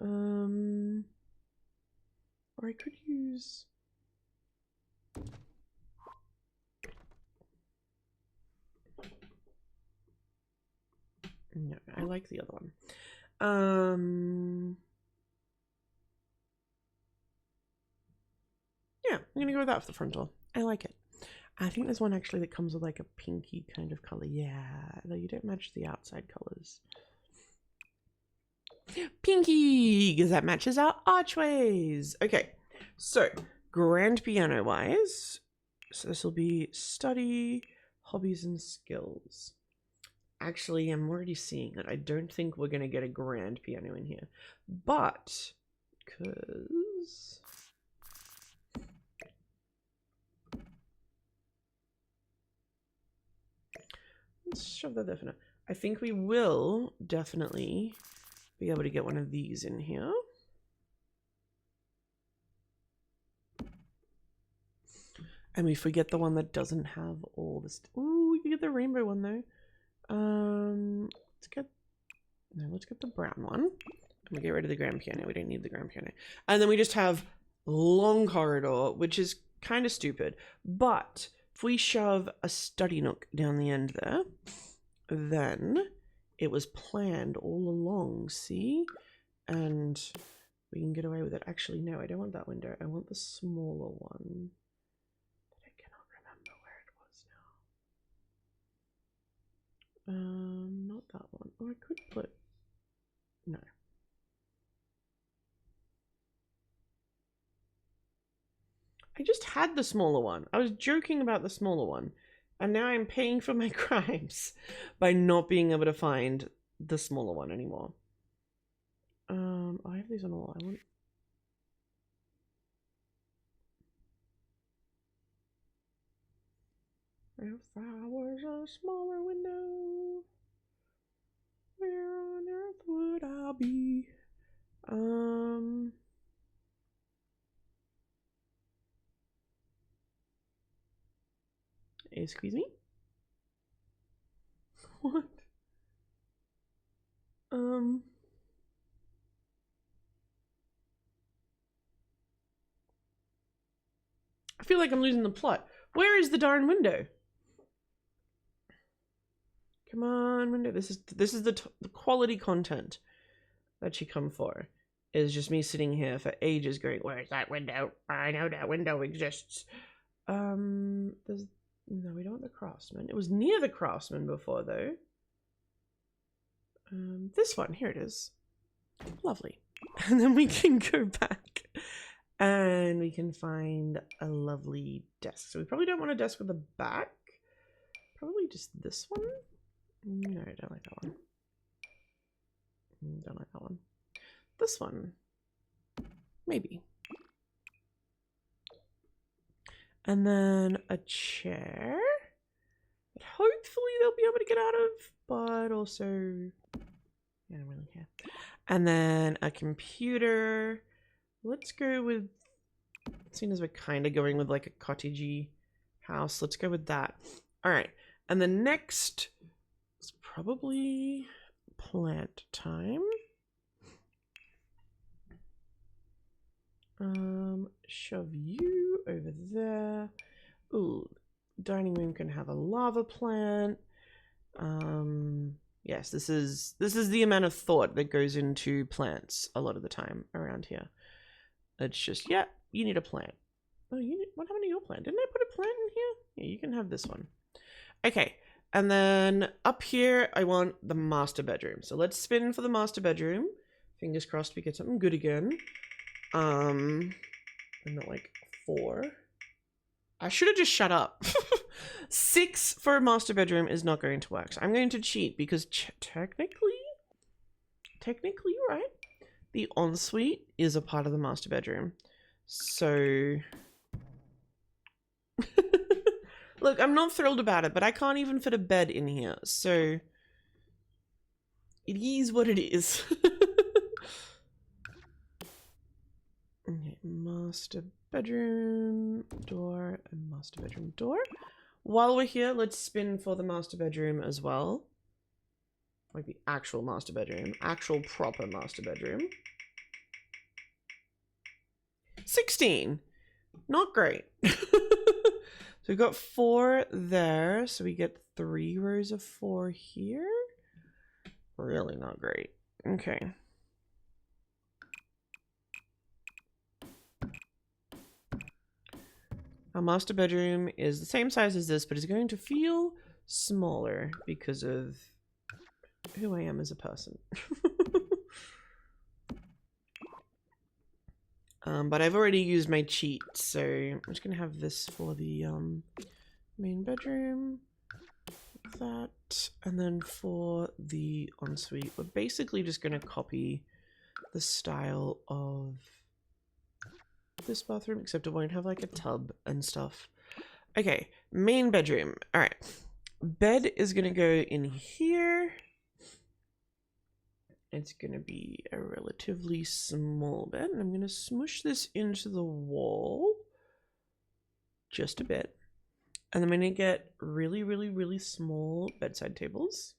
Speaker 1: Or I could use... No, I like the other one. Yeah, I'm gonna go with that for the front door. I like it. I think there's one actually that comes with like a pinky kind of color. Yeah, though you don't match the outside colors. Pinky, because that matches our archways. Okay, so grand piano wise, so this will be study, hobbies and skills. Actually, I'm already seeing it. I don't think we're going to get a grand piano in here, but because let's shove that there for now. I think we will definitely be able to get one of these in here. And we forget the one that doesn't have all this. Ooh, we can get the rainbow one though. Let's get the brown one. And we get rid of the grand piano. We don't need the grand piano. And then we just have long corridor, which is kind of stupid. But if we shove a study nook down the end there, then it was planned all along, see? And we can get away with it. Actually, no, I don't want that window. I want the smaller one. But I cannot remember where it was now. Not that one. Oh, I could put... No. I just had the smaller one. I was joking about the smaller one. And now I'm paying for my crimes by not being able to find the smaller one anymore. I have these on the wall. I want... If I was a smaller window, where on earth would I be? Excuse me? What? I feel like I'm losing the plot. Where is the darn window? Come on, window. This is the quality content that you come for. Is just me sitting here for ages going, where's that window? I know that window exists. there's no, we don't want the craftsman. It was near the craftsman before though. This one, here it is. Lovely. And then we can go back and we can find a lovely desk. So we probably don't want a desk with a back. Probably just this one. No, I don't like that one. Don't like that one. This one. Maybe. And then a chair that hopefully they'll be able to get out of, but also I don't really care. And then a computer. Let's go with, seeing as we're kind of going with like a cottagey house, let's go with that. All right. And the next is probably plant time. Shove you over there. Ooh, dining room can have a lava plant. Yes, this is the amount of thought that goes into plants a lot of the time around here. It's just, yeah, you need a plant. Oh, what happened to your plant? Didn't I put a plant in here? Yeah, you can have this one. Okay, and then up here, I want the master bedroom. So let's spin for the master bedroom. Fingers crossed we get something good again. And not like 4. I should have just shut up. 6 for a master bedroom is not going to work. So I'm going to cheat because technically, right? The ensuite is a part of the master bedroom. So look, I'm not thrilled about it, but I can't even fit a bed in here. So it is what it is. Okay, master bedroom door and master bedroom door. While we're here, let's spin for the master bedroom as well. Like the actual master bedroom, actual proper master bedroom. 16. Not great. So we've got 4 there, so we get 3 rows of 4 here. Really not great. Okay. Our master bedroom is the same size as this, but it's going to feel smaller because of who I am as a person. But I've already used my cheat, so I'm just going to have this for the main bedroom. That, and then for the ensuite, we're basically just going to copy the style of this bathroom, except it won't have like a tub and stuff. Okay, main bedroom. All right, bed is gonna go in here. It's gonna be a relatively small bed, and I'm gonna smush this into the wall just a bit, and I'm gonna get really, really, really small bedside tables.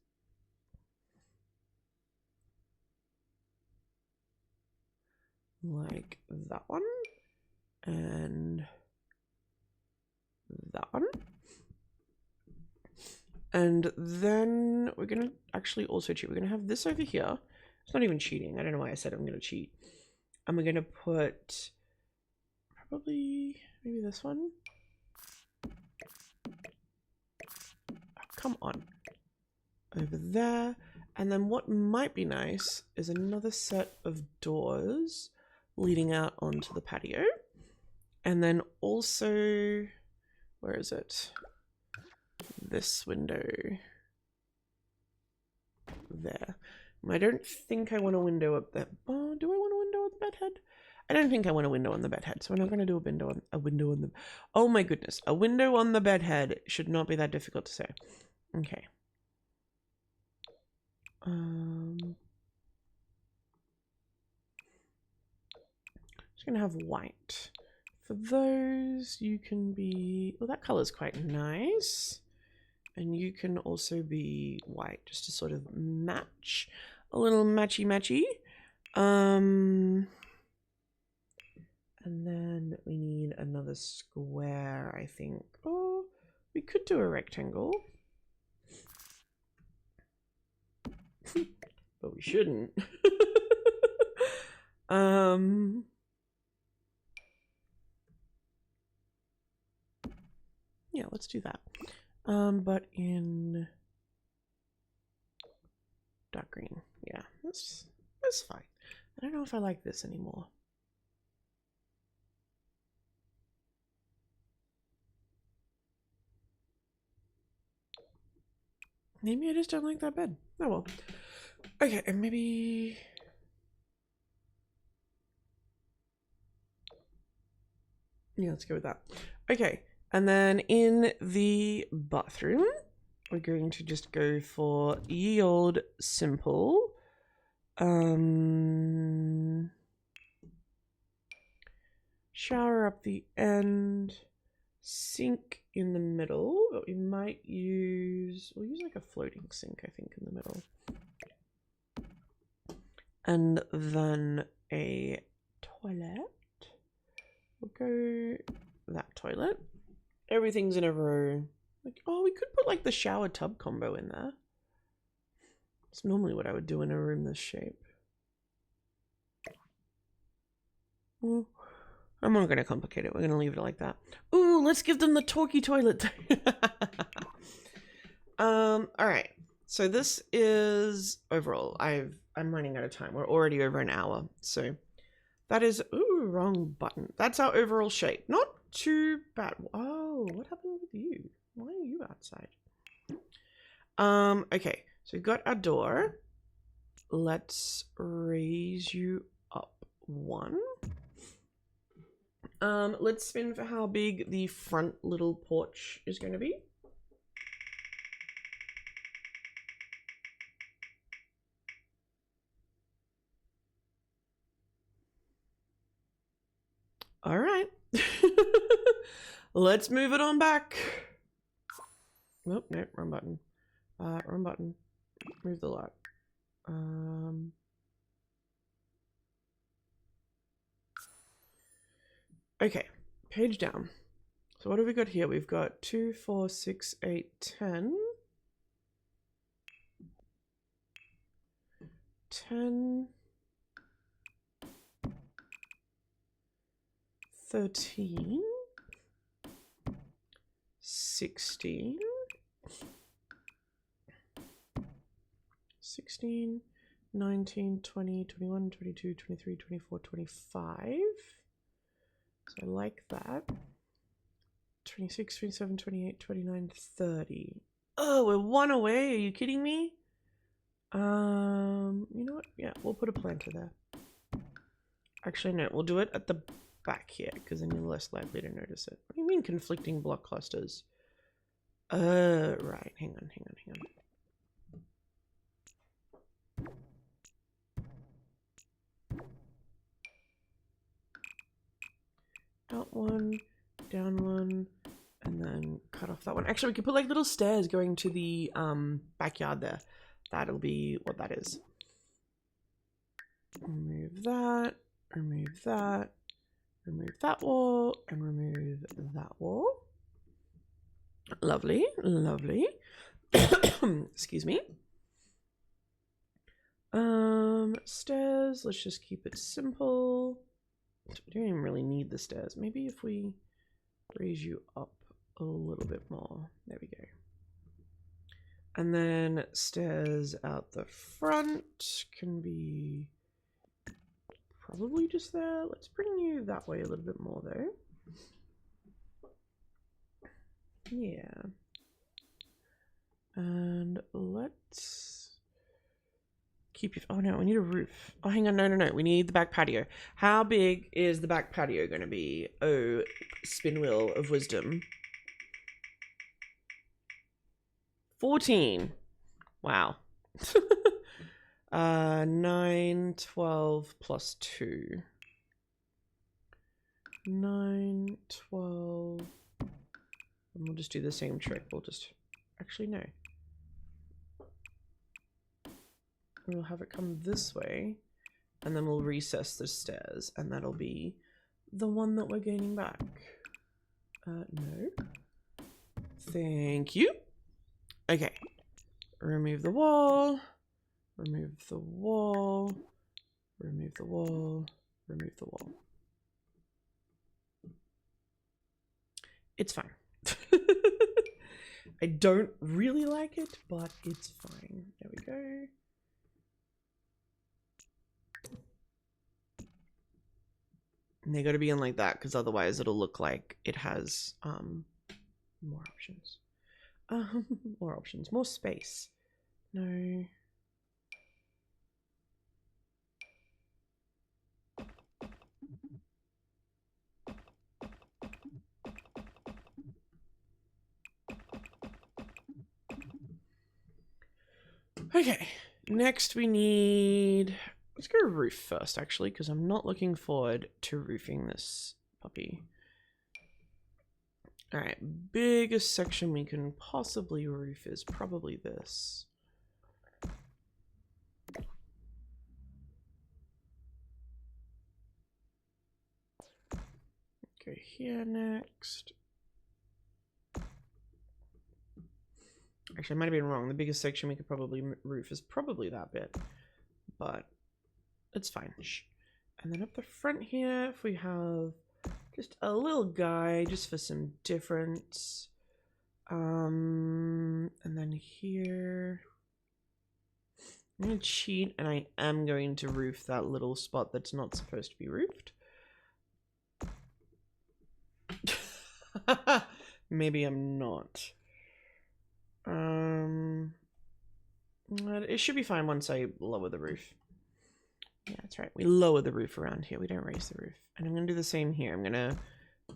Speaker 1: Like that one. And that one. And then we're gonna actually also cheat. We're gonna have this over here. It's not even cheating. I don't know why I said I'm gonna cheat. And we're gonna put probably maybe this one. Oh, come on. Over there. And then what might be nice is another set of doors leading out onto the patio. And then also, where is it? This window. There. I don't think I want a window up there. Oh, do I want a window on the bed head? I don't think I want a window on the bed head, so we're not going to do a window on the... Oh my goodness. A window on the bed head should not be that difficult to say. Okay. Just going to have white. For those, you can be... Well, that color's quite nice. And you can also be white, just to sort of match. A little matchy-matchy. And then we need another square, I think. Oh, we could do a rectangle. But we shouldn't. Yeah, let's do that. But in dark green. Yeah, that's fine. I don't know if I like this anymore. Maybe I just don't like that bed. Oh well. Okay, and maybe... Yeah, let's go with that. Okay, and then in the bathroom, we're going to just go for ye old simple. Shower up the end, sink in the middle, but we might use, we'll use like a floating sink, I think, in the middle. And then a toilet. We'll go that toilet. Everything's in a row. Like, oh, we could put like the shower tub combo in there. It's normally what I would do in a room this shape. Well, I'm not going to complicate it. We're going to leave it like that. Ooh, let's give them the talkie toilet. All right. So this is overall. I'm running out of time. We're already over an hour. So that is, ooh, wrong button. That's our overall shape. Not too bad. Oh, what happened with you? Why are you outside? Okay. So we've got our door. Let's raise you up one. Let's spin for how big the front little porch is going to be. All right. Let's move it on back. Nope, nope, wrong button. Wrong button. Move the lot. Okay, page down. So what have we got here? We've got 2, 4, 6, 8, 10. 10. 13. 16. 16, 19, 20, 21, 22, 23, 24, 25. So I like that. 26, 27, 28, 29, 30. Oh, we're one away. Are you kidding me? You know what? Yeah, we'll put a planter there. Actually, no, we'll do it at the back here because then you're less likely to notice it. What do you mean conflicting block clusters? Right. Hang on. Out one, down one, and then cut off that one. Actually, we could put like little stairs going to the backyard there. That'll be what that is. Remove that, remove that, remove that wall, and remove that wall. Lovely, lovely. Excuse me. Stairs, let's just keep it simple. We don't even really need the stairs. Maybe if we raise you up a little bit more. There we go. And then stairs out the front can be probably just there. Let's bring you that way a little bit more though. Yeah. And let's keep you. Oh no, we need a roof. Oh, hang on. No. We need the back patio. How big is the back patio going to be? Oh, spin wheel of wisdom. 14. Wow. 9, 12 plus 2. 9, 12. And we'll just do the same trick. We'll just, actually no. We'll have it come this way, and then we'll recess the stairs, and that'll be the one that we're gaining back. No. Thank you. Okay. Remove the wall. Remove the wall. Remove the wall. Remove the wall. It's fine. I don't really like it, but it's fine. There we go. And they got to be in like that, because otherwise it'll look like it has more options. More options, more space. No. Okay, next we need, let's go roof first actually, because I'm not looking forward to roofing this puppy. All right, biggest section we can possibly roof is probably this. Go here next. Actually, I might have been wrong. The biggest section we could probably roof is probably that bit, but it's fine. And then up the front here, if we have just a little guy, just for some difference. And then here, I'm gonna cheat, and I am going to roof that little spot that's not supposed to be roofed. Maybe I'm not. It should be fine once I lower the roof. Yeah, that's right. We lower the roof around here. We don't raise the roof. And I'm going to do the same here. I'm going to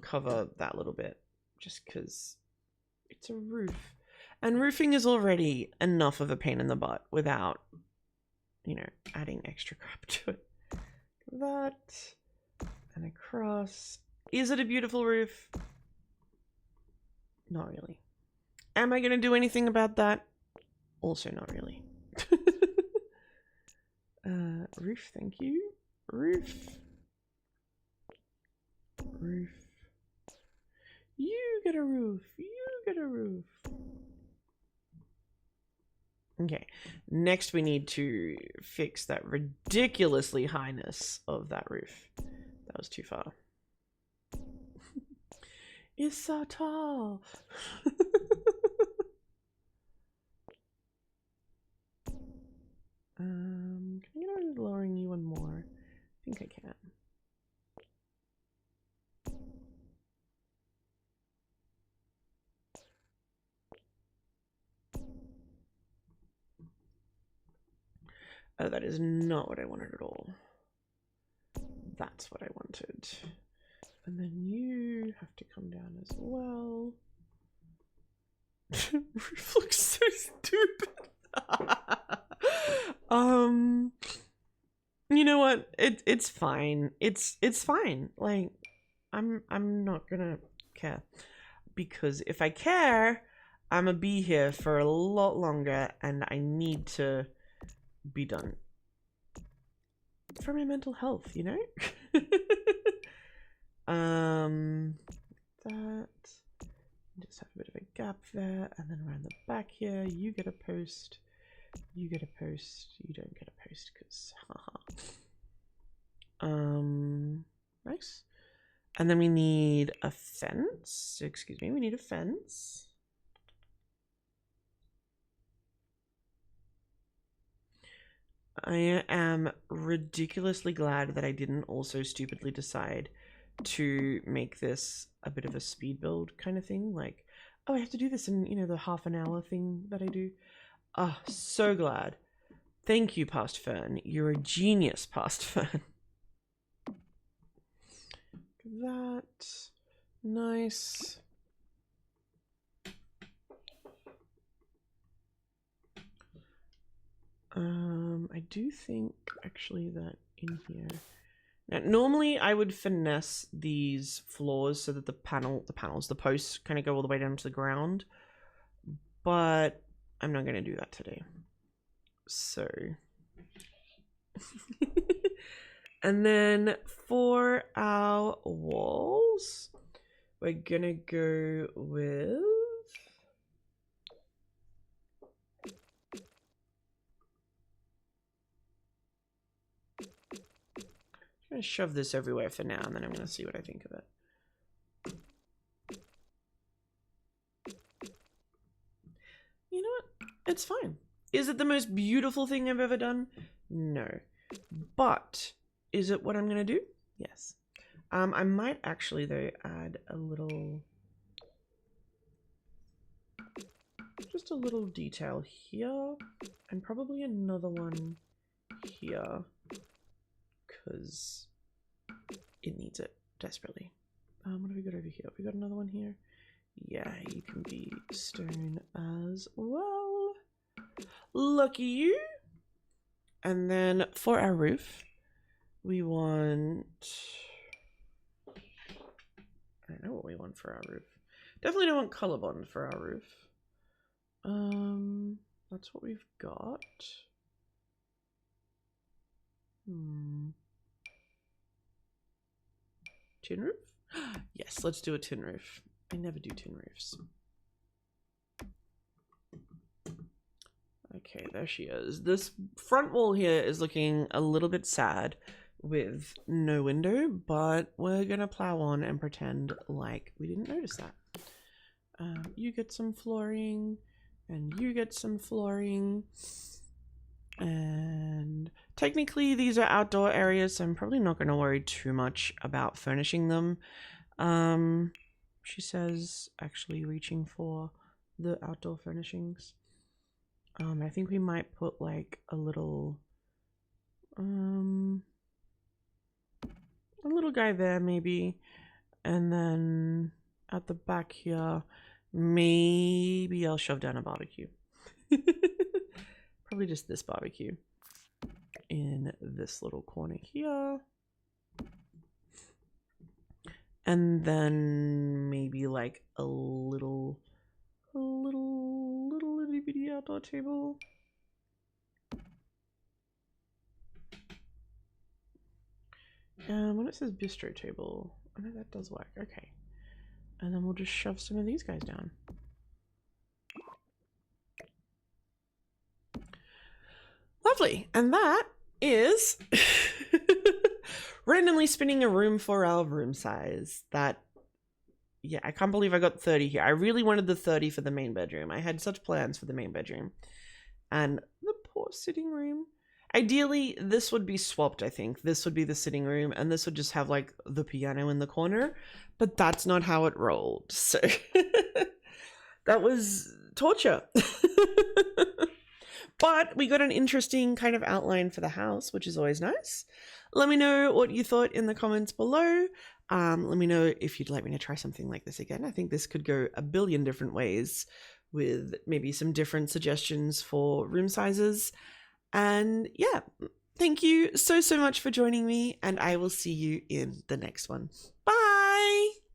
Speaker 1: cover that little bit just because it's a roof. And roofing is already enough of a pain in the butt without, you know, adding extra crap to it. That and across. Is it a beautiful roof? Not really. Am I going to do anything about that? Also not really. Roof, thank you. Roof. Roof. You get a roof. You get a roof. Okay. Next we need to fix that ridiculously highness of that roof. That was too far. It's so tall. Can I get away with lowering you one more? I think I can. Oh, that is not what I wanted at all. That's what I wanted. And then you have to come down as well. Roof looks so stupid. You know what? It's fine. It's fine. Like, I'm not gonna care, because if I care, I'm gonna be here for a lot longer, and I need to be done for my mental health, you know. That, just have a bit of a gap there, and then around the back here, you get a post. You get a post. You don't get a post because haha. Nice. And then we need a fence. Excuse me, we need a fence. I am ridiculously glad that I didn't also stupidly decide to make this a bit of a speed build kind of thing. Like, oh, I have to do this in, you know, the half an hour thing that I do. Ah, oh, so glad. Thank you, Past Fern. You're a genius, Past Fern. That. Nice. I do think actually that in here. Now, normally I would finesse these floors so that the posts kind of go all the way down to the ground, but I'm not going to do that today. So, and then for our walls, we're gonna go with I'm gonna shove this everywhere for now, and then I'm gonna see what I think of it. it's fine. Is it the most beautiful thing I've ever done? No. But is it what I'm going to do? Yes. I might actually, though, add a little... just a little detail here. And probably another one here. Because it needs it desperately. What have we got over here? We got another one here. Yeah, you can be stone as well. Lucky you. And then for our roof, we want... I don't know what we want for our roof. Definitely don't want color bond for our roof. That's what we've got. Tin roof? Yes, let's do a tin roof. I never do tin roofs. Okay, there she is. This front wall here is looking a little bit sad with no window, but we're gonna plow on and pretend like we didn't notice that. You get some flooring, and you get some flooring. And technically these are outdoor areas, so I'm probably not going to worry too much about furnishing them. She says actually reaching for the outdoor furnishings. I think we might put like a little guy there maybe, and then at the back here maybe I'll shove down a barbecue. Probably just this barbecue in this little corner here. And then maybe like a little itty bitty outdoor table. When it says bistro table, I know that does work. Okay. And then we'll just shove some of these guys down. Lovely. And that is randomly spinning a room for our room size. That, yeah, I can't believe I got 30 here. I really wanted the 30 for the main bedroom. I had such plans for the main bedroom. And the poor sitting room. Ideally, this would be swapped, I think. This would be the sitting room, and this would just have, like, the piano in the corner. But that's not how it rolled. So that was torture. But we got an interesting kind of outline for the house, which is always nice. Let me know what you thought in the comments below. Let me know if you'd like me to try something like this again. I think this could go a billion different ways with maybe some different suggestions for room sizes. And yeah, thank you so much for joining me, and I will see you in the next one. Bye!